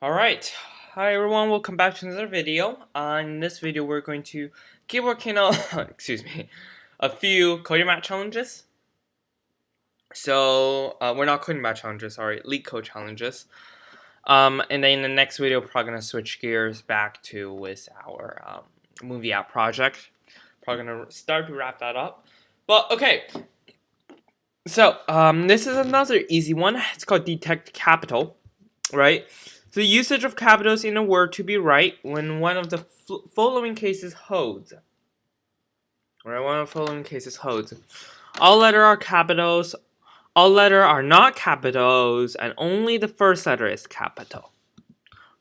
Alright, hi everyone, welcome back to another video. In this video we're going to keep working on, excuse me, a few coding math challenges. So, we're not coding math challenges, sorry, Leetcode challenges. And then in the next video we're probably going to switch gears back to with our movie app project. Probably going to start to wrap that up. But, okay. So, this is another easy one. It's called detect capital, right? The usage of capitals in a word to be right when one of the following cases holds. Right, one of the following cases holds. All letters are capitals, all letters are not capitals, and only the first letter is capital.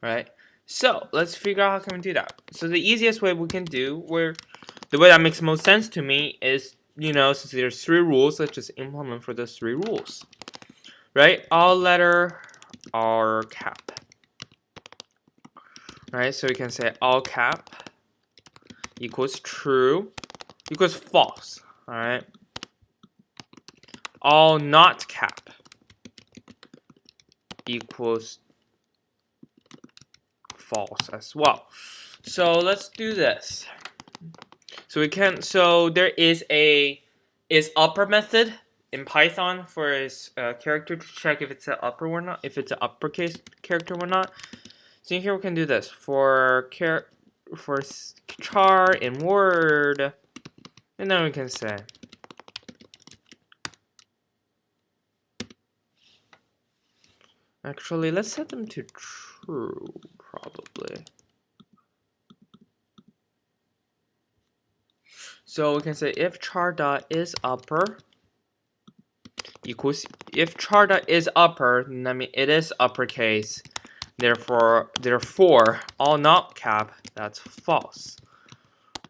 Right? So, let's figure out how can we do that. So the easiest way we can do, the way that makes the most sense to me is, since there's 3 rules, let's just implement for those 3 rules. Right? All letters are cap. Right, so we can say all cap equals true equals false. Alright. All not cap equals false as well. So let's do this. So there is a upper method in Python for its character to check if it's an upper or not, if it's an uppercase character or not. So here we can do this for char in Word, and then we can say actually let's set them to true probably. So we can say if char dot is upper equals if char dot is upper, then that means it is uppercase. Therefore, all not cap, that's false.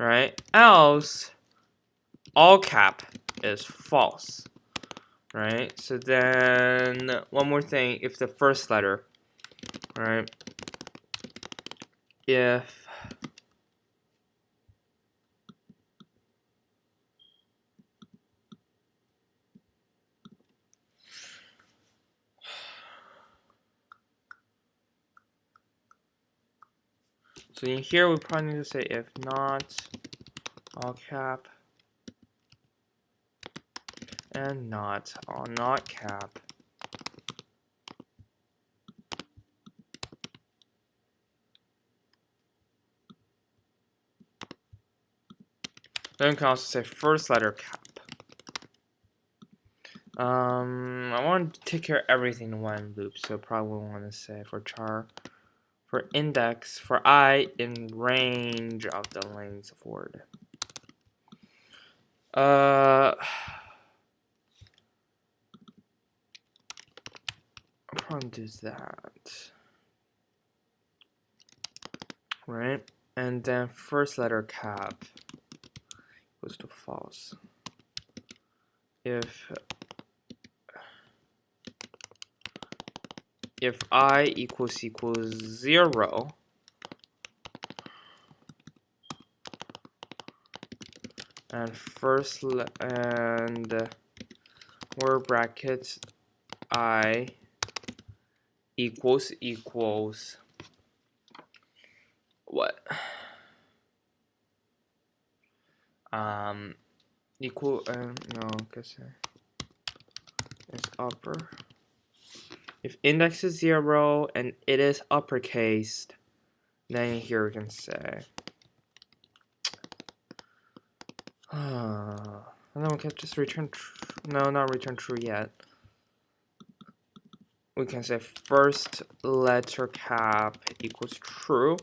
Right? Else, all cap is false. Right? So then, one more thing, if the first letter, right? If so in here we probably need to say if not all cap and not all not cap. Then we can also say first letter cap. I want to take care of everything in one loop, so probably want to say for char, for index, for I in range of the length of word. I'll probably do that. Right? And then first letter cap goes to false. If I equals 0, and word brackets I equals what? No, guess it's upper. If index is 0 and it is uppercase, then here we can say and then we can just return no, not return true yet. We can say first letter cap equals true.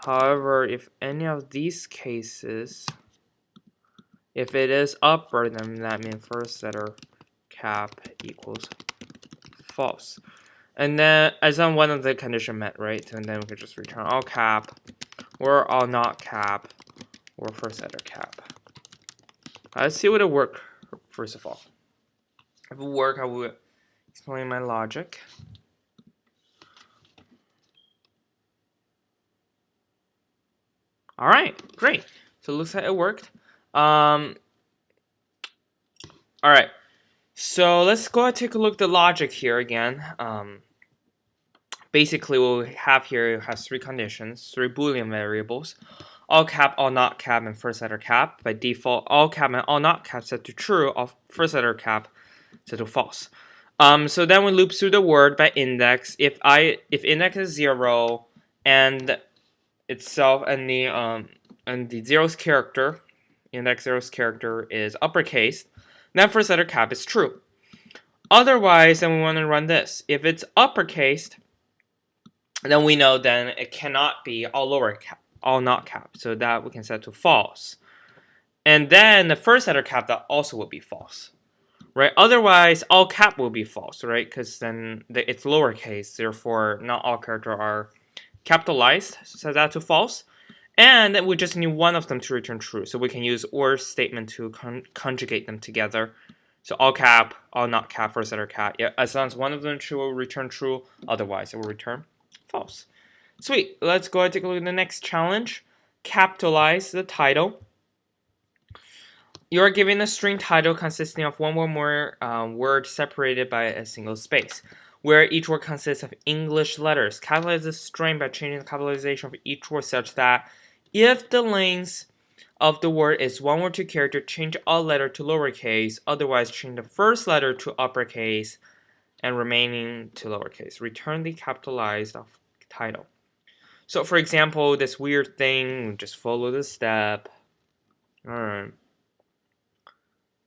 However, if any of these cases, if it is upper, then that means first letter cap equals false. And then as long one of the condition met, right? And then we can just return all cap or all not cap or first letter cap. Let's see what it work first of all. If it work, I will explain my logic. Alright, great. So it looks like it worked. Alright. So let's go and take a look at the logic here again. Basically, what we have here has three conditions, three Boolean variables. All cap, all not cap, and first letter cap. By default, all cap and all not cap set to true, all first letter cap set to false. So then we loop through the word by index. If index is 0 and itself and the zeroth character, index zeroth character is uppercase, then first letter cap is true. Otherwise, then we want to run this. If it's uppercase, then we know then it cannot be all lower cap, all not cap. So that we can set to false. And then the first letter cap, that also will be false. Right? Otherwise, all cap will be false, right? Because then it's lowercase, therefore not all characters are capitalized, so that to false. And we just need one of them to return true. So we can use or statement to conjugate them together. So all cap, all not cap, first letter cap. Yeah, as long as one of them true will return true, otherwise it will return false. Sweet. Let's go and take a look at the next challenge. Capitalize the title. You are given a string title consisting of one or more words separated by a single space, where each word consists of English letters. Capitalize the string by changing the capitalization of each word such that if the length of the word is one or two characters, change all letter to lowercase, otherwise change the first letter to uppercase and remaining to lowercase. Return the capitalized title. So for example, this weird thing, just follow the step. Alright.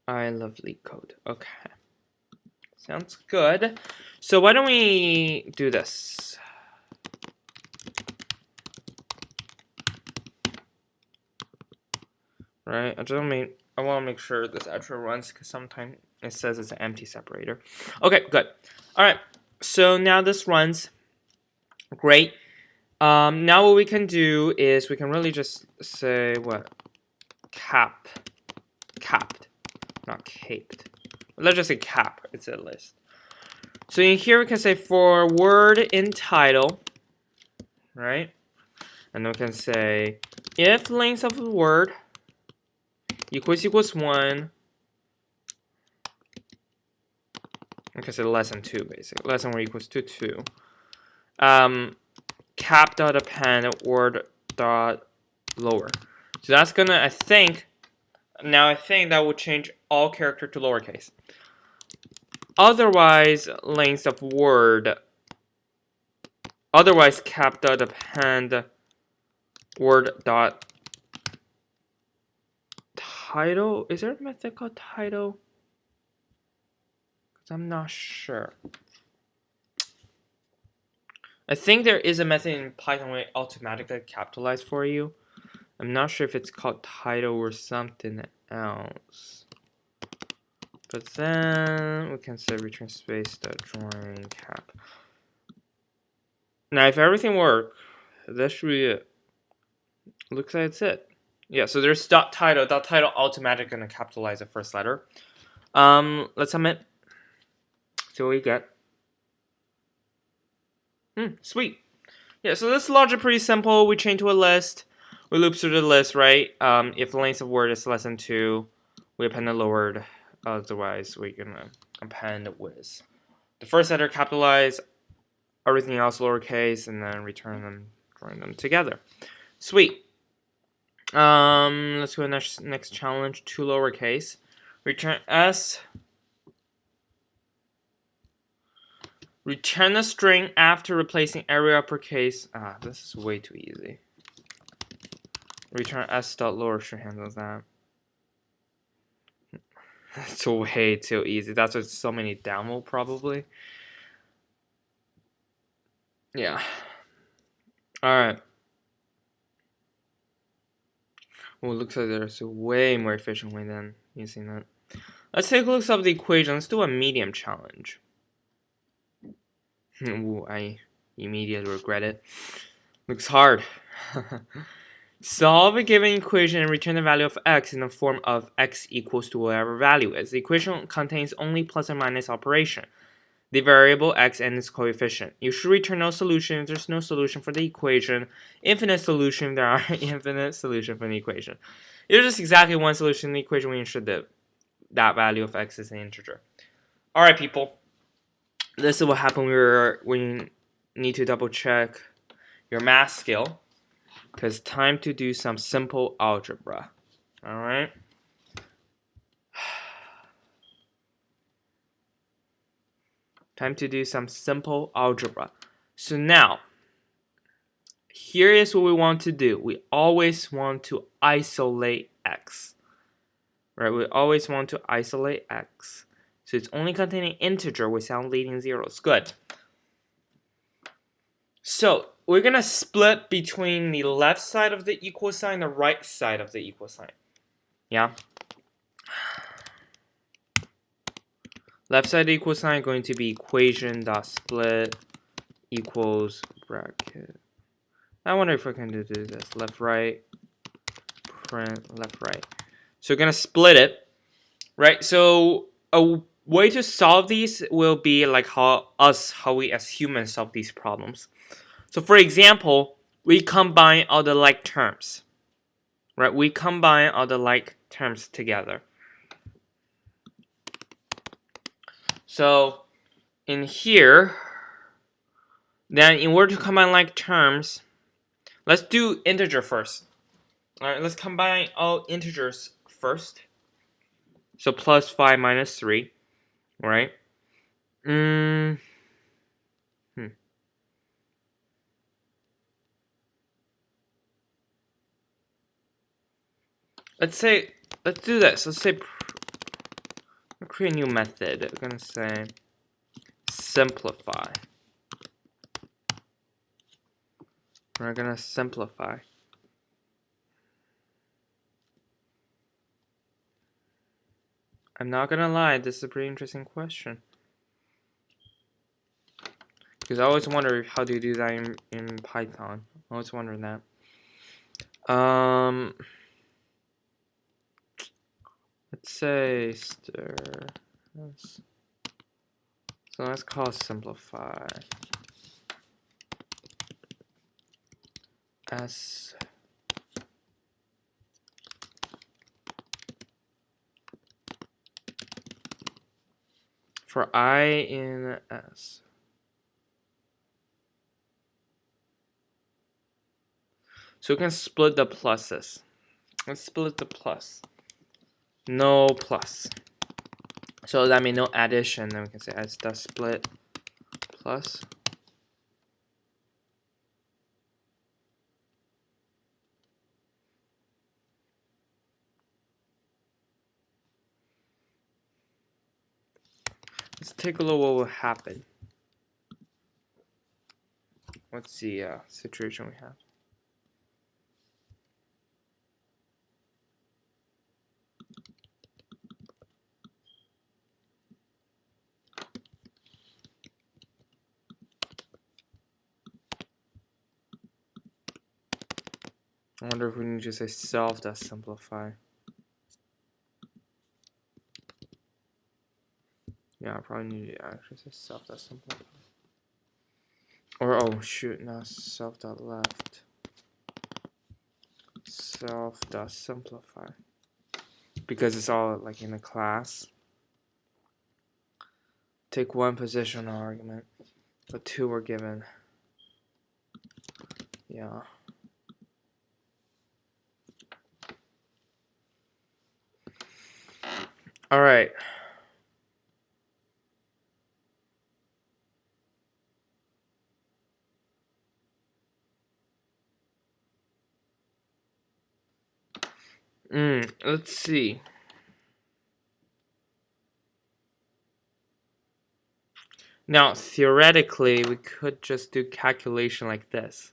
I love Leetcode. Okay. Sounds good. So why don't we do this? Right? I want to make sure this actually runs because sometimes it says it's an empty separator. Okay, good. Alright. So now this runs. Great. Now what we can do is we can really just say what? Capped. Not caped. Let's just say cap. It's a list. So in here we can say for word in title, right? And we can say if length of the word equals 1. We can say less than 2 basically. Less than or equals to 2. Cap dot append word dot lower. So that's gonna I think that will change all character to lowercase. Otherwise, length of word. Otherwise, cap dot append word dot title. Is there a method called title? Because I'm not sure. I think there is a method in Python where it automatically capitalizes for you. I'm not sure if it's called title or something else. But then we can say return space dot join cap. Now if everything works, that should be it. Looks like it's it. Yeah, so there's dot title. Dot title automatically gonna capitalize the first letter. Let's submit. See what we get. Sweet. Yeah, so this logic pretty simple. We chain to a list. We loop through the list, right? If the length of word is less than 2, we append the lowered. Otherwise, we can append with the first letter capitalized, everything else lowercase, and then return them, join them together. Sweet. Let's go to next challenge. 2 lowercase. Return S. Return a string after replacing every uppercase. This is way too easy. Return S dot lower should handle that. That's way too easy. That's what so many download probably. Yeah. Alright. Well, it looks like there's a way more efficient way than using that. Let's take a look at the equation. Let's do a medium challenge. Ooh, I immediately regret it. Looks hard. Solve a given equation and return the value of x in the form of x equals to whatever value is. The equation contains only plus and minus operation. The variable x and its coefficient. You should return no solution if there's no solution for the equation. Infinite solution if there are infinite solution for the equation. There's just exactly one solution in the equation when you should that value of x is an integer. Alright people. This is what happened when need to double check your math skill, because time to do some simple algebra. All right. Time to do some simple algebra. So now, here is what we want to do. We always want to isolate x. Right? We always want to isolate x. So it's only containing integer without leading zeros. Good. So we're going to split between the left side of the equal sign and the right side of the equal sign. Yeah? Left side of the equal sign is going to be equation.split equals bracket. I wonder if I can do this. Left, right, print, left, right. So we're going to split it. Right? So a way to solve these will be like how we as humans solve these problems. So for example, we combine all the like terms. Right? We combine all the like terms together. So in here, then in order to combine like terms, let's do integer first. Alright, let's combine all integers first. So plus 5 minus 3. Right? Let's do this. Let's say, create a new method. We're gonna say simplify. We're gonna simplify. I'm not gonna lie, this is a pretty interesting question. Because I always wonder how do you do that in Python. I always wonder that. Let's say stir. So let's call simplify. S. For I in S. So we can split the pluses. Let's split the plus. No plus. So that means no addition. Then we can say S does split plus. Let's take a look what will happen. What's the situation we have? I wonder if we need to say self.simplify. Yeah, I probably need to actually say self.simplify. Or, oh shoot, not self.left. Self.simplify. Because it's all like in a class. Take one position argument, but two were given. Yeah. All right. Let's see. Now, theoretically, we could just do calculation like this.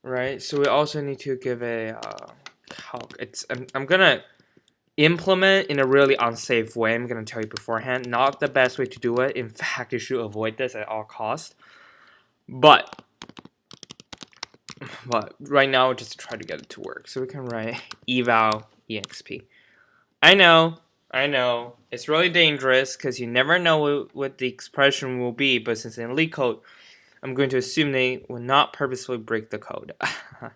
Right? So we also need to give a calc. I'm gonna implement in a really unsafe way. I'm gonna tell you beforehand. Not the best way to do it. In fact, you should avoid this at all costs. But right now, just try to get it to work. So we can write eval exp. I know, it's really dangerous because you never know what the expression will be. But since in Leetcode, I'm going to assume they will not purposefully break the code. Right,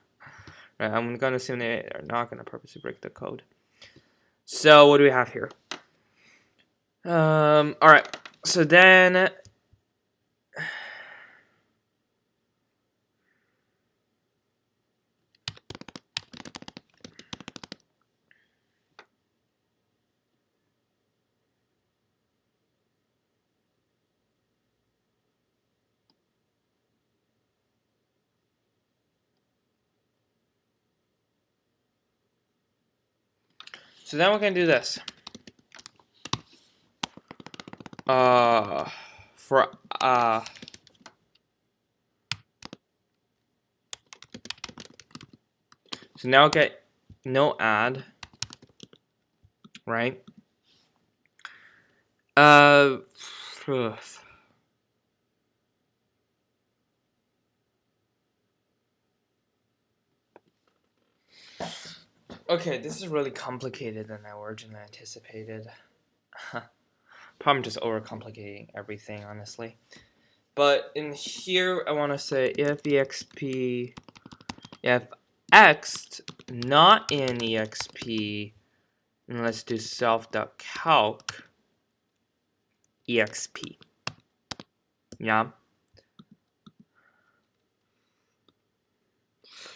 I'm going to assume they are not going to purposely break the code. So what do we have here? All right. So then. So then we're gonna do this. For So now get no add, right? Okay, this is really complicated than I originally anticipated. Probably just overcomplicating everything, honestly. But in here, I want to say if x not in exp, and let's do self.calc exp. Yeah.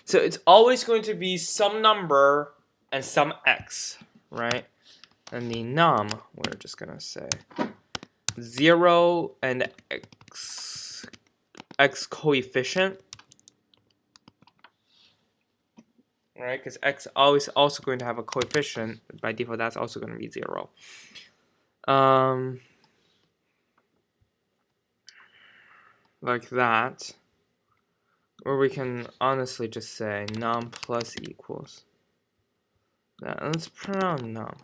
So it's always going to be some number and some x, right? And the num, we're just gonna say 0 and x coefficient, right? Because x always also going to have a coefficient. By default, that's also going to be 0. Like that. Or we can honestly just say num plus equals that. Let's print out num.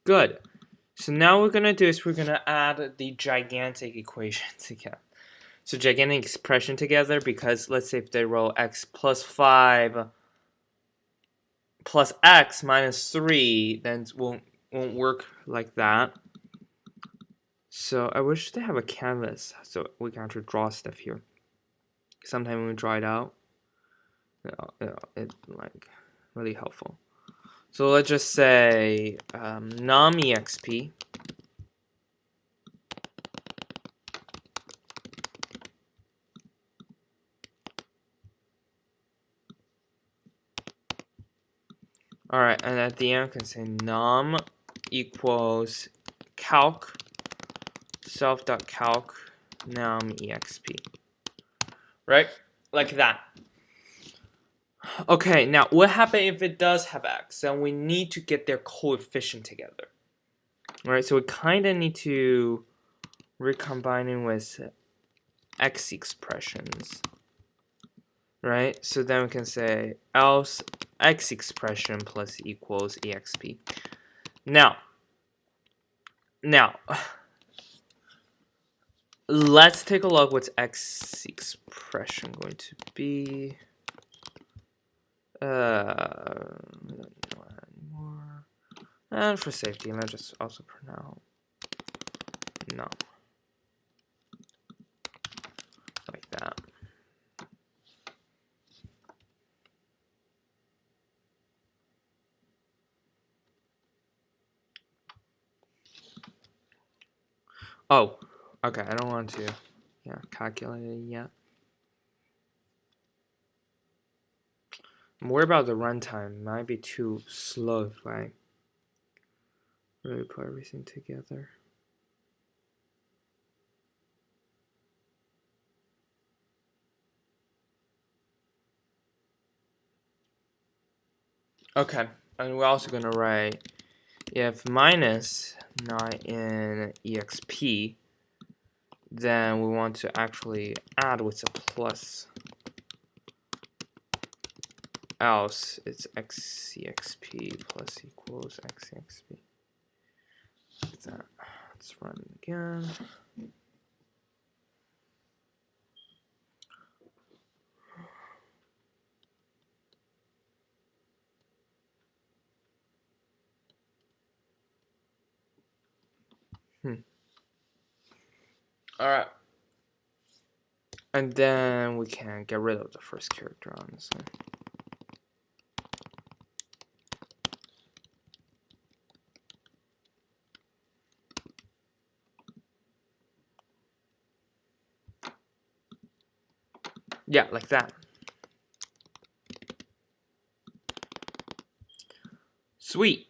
Good. So now what we're going to do is we're going to add the gigantic equation together. So gigantic expression together, because let's say if they roll x plus 5 plus x minus 3, then it won't work like that. So I wish they have a canvas so we can actually draw stuff here. Sometimes when we draw it out, it's like really helpful. So let's just say num exp all right, and at the end we can say num equals calc self.calc num exp, right? Like that. Okay, now what happens if it does have x? Then we need to get their coefficient together. All right, so we kind of need to recombine with x expressions, right? So then we can say else x expression plus equals exp. Now, let's take a look what's x expression going to be. We don't know that anymore. And for safety, let's just also print out no. Like that. Oh, okay, I don't want to calculate it yet. I'm worried about the runtime. Might be too slow if I really put everything together. Okay, and we're also gonna write if minus not in exp, then we want to actually add with a plus. Else it's xexp plus equals xexp. Like that. Let's run it again. All right. And then we can get rid of the first character, honestly. Yeah, like that. Sweet.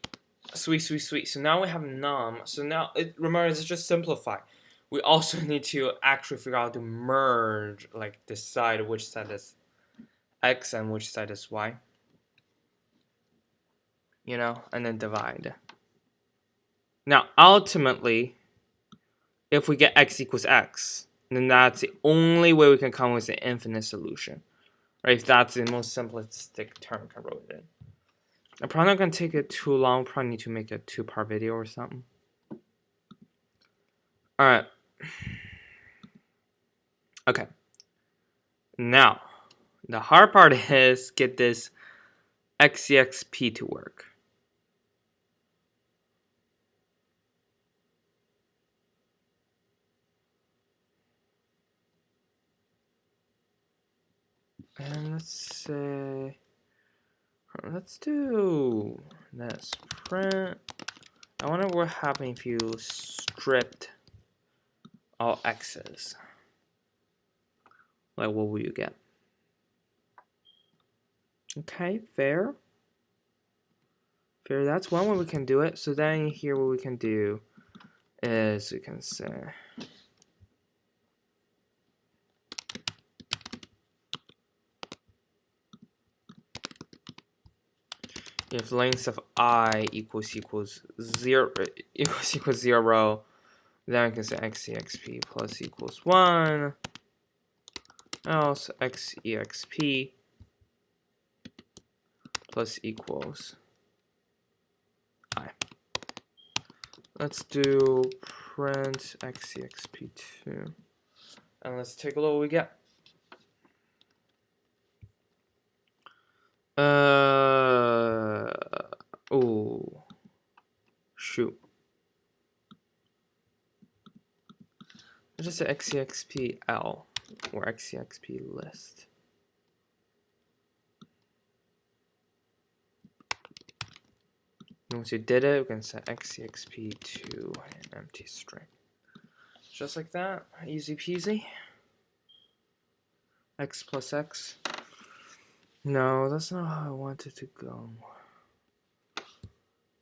Sweet, sweet, sweet. So now we have num. So now, remember, it's just simplify. We also need to actually figure out to merge, like decide which side is x and which side is y. You know, and then divide. Now, ultimately, if we get x equals x, then that's the only way we can come with an infinite solution. Right? If that's the most simplistic term I can write it in. I'm probably not going to take it too long. Probably need to make a 2-part video or something. Alright. Okay. Now, the hard part is get this XEXP to work. And let's do this print. I wonder what happens if you stripped all x's. Like, what will you get? Okay, fair. Fair, that's one way we can do it. So then here what we can do is we can say if length of I equals 0 equals 0, then I can say xexp plus equals 1, else xexp plus equals I. Let's do print xexp2, and let's take a look what we get. Oh, shoot. Let's just say xexpl or xexp list. Once you did it, we can set xexp to an empty string. Just like that, easy peasy. X plus x. No, that's not how I want it to go.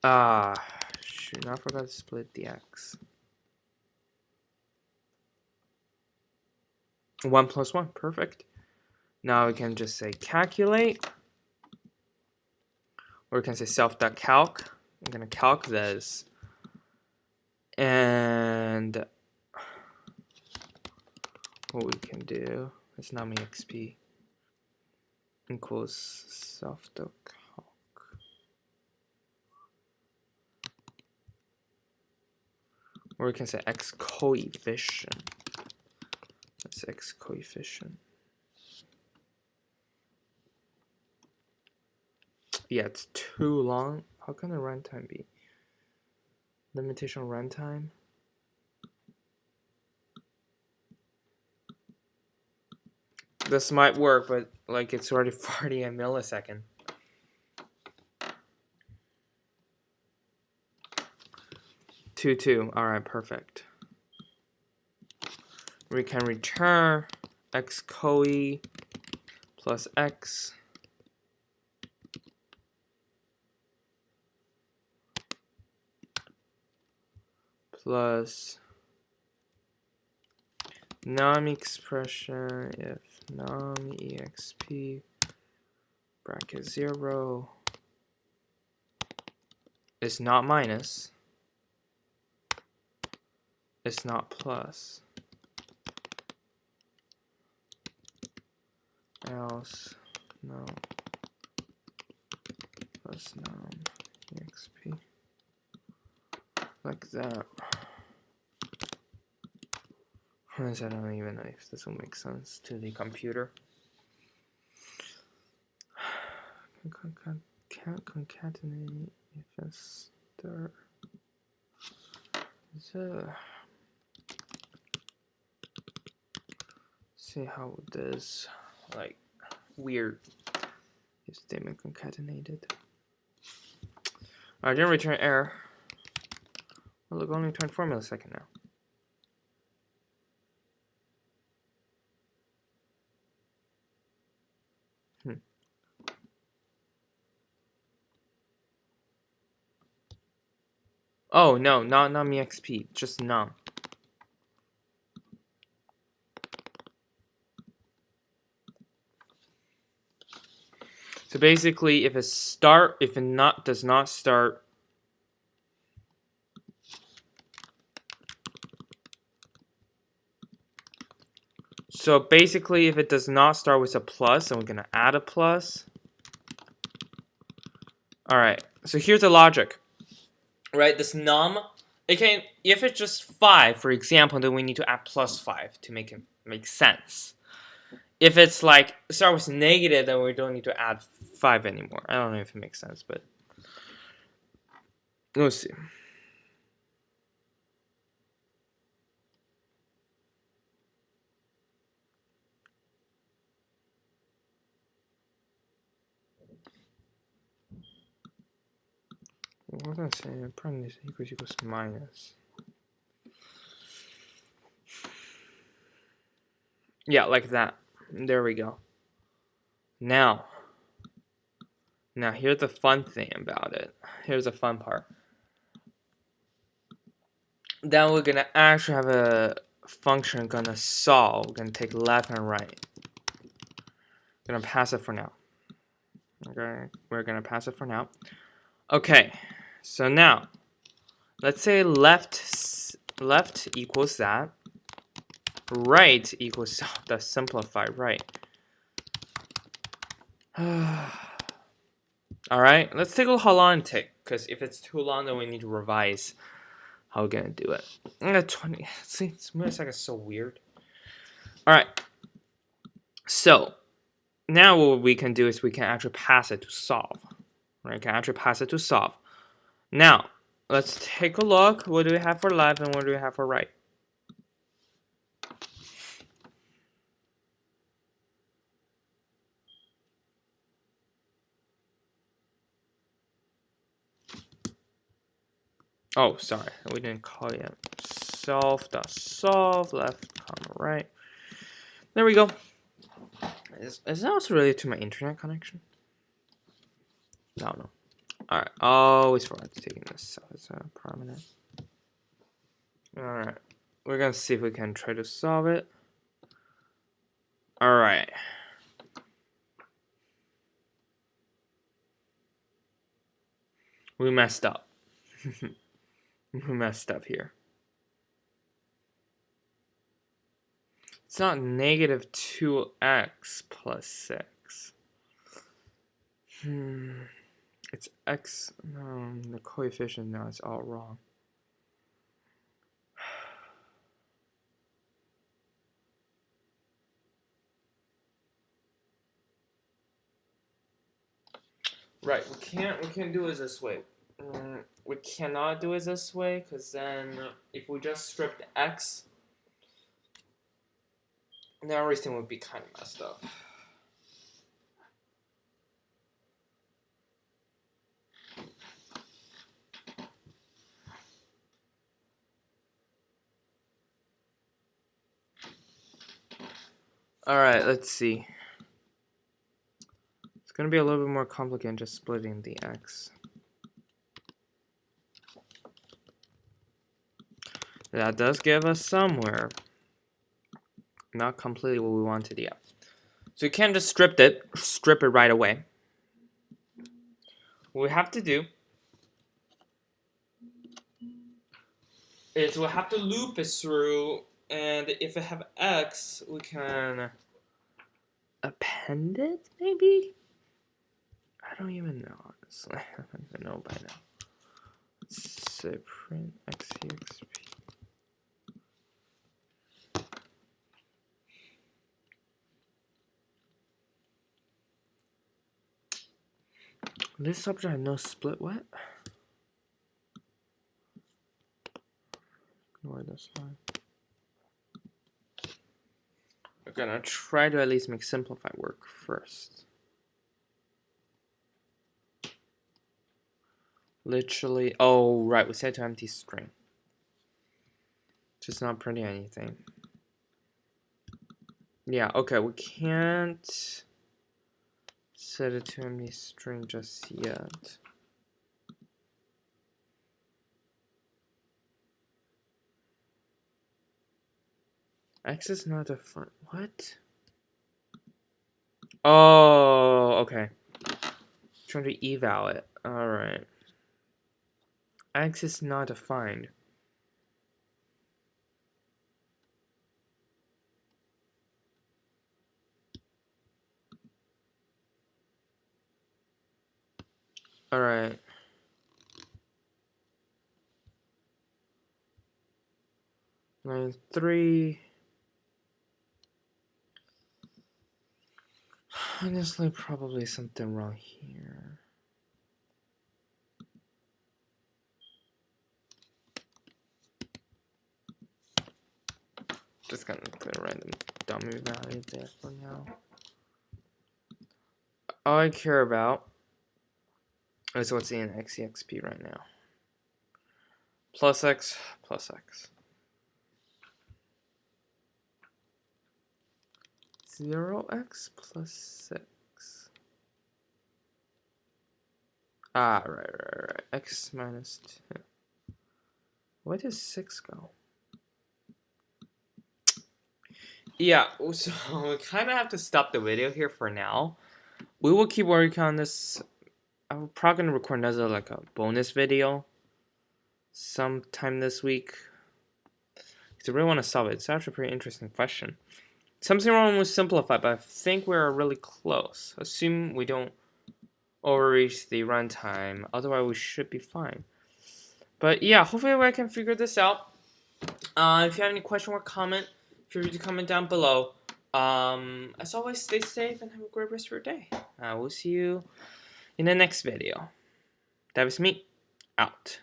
Ah, shoot, I forgot to split the x. 1 plus 1, perfect. Now we can just say calculate, or we can say self.calc. I'm gonna calc this, and what we can do is num exp equals self.calc. Or we can say x coefficient. That's x coefficient. Yeah, it's too long. How can the runtime be? Limitation runtime. This might work, but like it's already 40 a millisecond. 2. All right, perfect. We can return x coe plus x plus num expression if num exp bracket 0 is not minus, it's not plus, else no plus num exp, like that. I don't even know if this will make sense to the computer. Can't concatenate if it's start. see how this like weird if statement concatenated. Alright, didn't return error. Oh, look, only returned 4 milliseconds now. Oh no, not num exp, just num. So basically, if it does not start. So basically, if it does not start with a plus, then we're gonna add a plus. All right. So here's the logic, right? This num, if it's just 5, for example, then we need to add plus 5 to make it make sense. If it's like start with negative, then we don't need to add 5 anymore. I don't know if it makes sense, but we'll see. What was I saying? Prime is equals minus. Yeah, like that. There we go. Now here's the fun thing about it. Here's the fun part. Then we're gonna actually have a function gonna solve. We're gonna take left and right. We're gonna pass it for now. Okay, we're gonna pass it for now. Okay, so now let's say left equals that. Right equals the simplified right. Alright, let's take a look how long it takes, because if it's too long, then we need to revise how we're gonna do it. 20. See, it's like it's so weird. Alright. So now what we can do is we can actually pass it to solve. Right? We can actually pass it to solve. Now, let's take a look. What do we have for left and what do we have for right? Oh, sorry, we didn't call it yet. Solve left, comma right. There we go. Is that also related to my internet connection? No. Alright, always forgot to take this as a prominent. Alright, we're gonna see if we can try to solve it. Alright. We messed up. We messed up here. It's not negative 2x plus 6. It's x. No, the coefficient now is all wrong. Right, we can't do it this way. We cannot do it this way because then if we just strip the x, then everything would be kind of messed up. Alright, let's see. It's going to be a little bit more complicated just splitting the x. That does give us somewhere. Not completely what we wanted yet. So you can't just strip it right away. What we have to do is we'll have to loop it through, and if it have x, we can append it, maybe? I don't even know, honestly. I don't even know by now. Let's say print xexp. This subject had no split what? Ignore this line. We're gonna try to at least make simplify work first. Literally, oh right, we set to empty string. Just not printing anything. Yeah, okay, we can't set it to empty string just yet. X is not defined. What? Oh, okay. Trying to eval it. Alright. X is not defined. Alright. Line 3. Honestly, probably something wrong here. Just gonna put a random dummy value there for now. All I care about is what's in XEXP right now. Plus X, plus X. 0x plus 6. Ah, right. X minus 2. Where does 6 go? Yeah, so we kind of have to stop the video here for now. We will keep working on this. I'm probably gonna record another like a bonus video sometime this week. Because I really want to solve it. It's actually a pretty interesting question. Something wrong with simplify, but I think we're really close. Assume we don't overreach the runtime. Otherwise, we should be fine. But yeah, hopefully I can figure this out. If you have any question or comment, feel free to comment down below. As always, stay safe and have a great rest of your day. We'll see you in the next video. That was me. Out.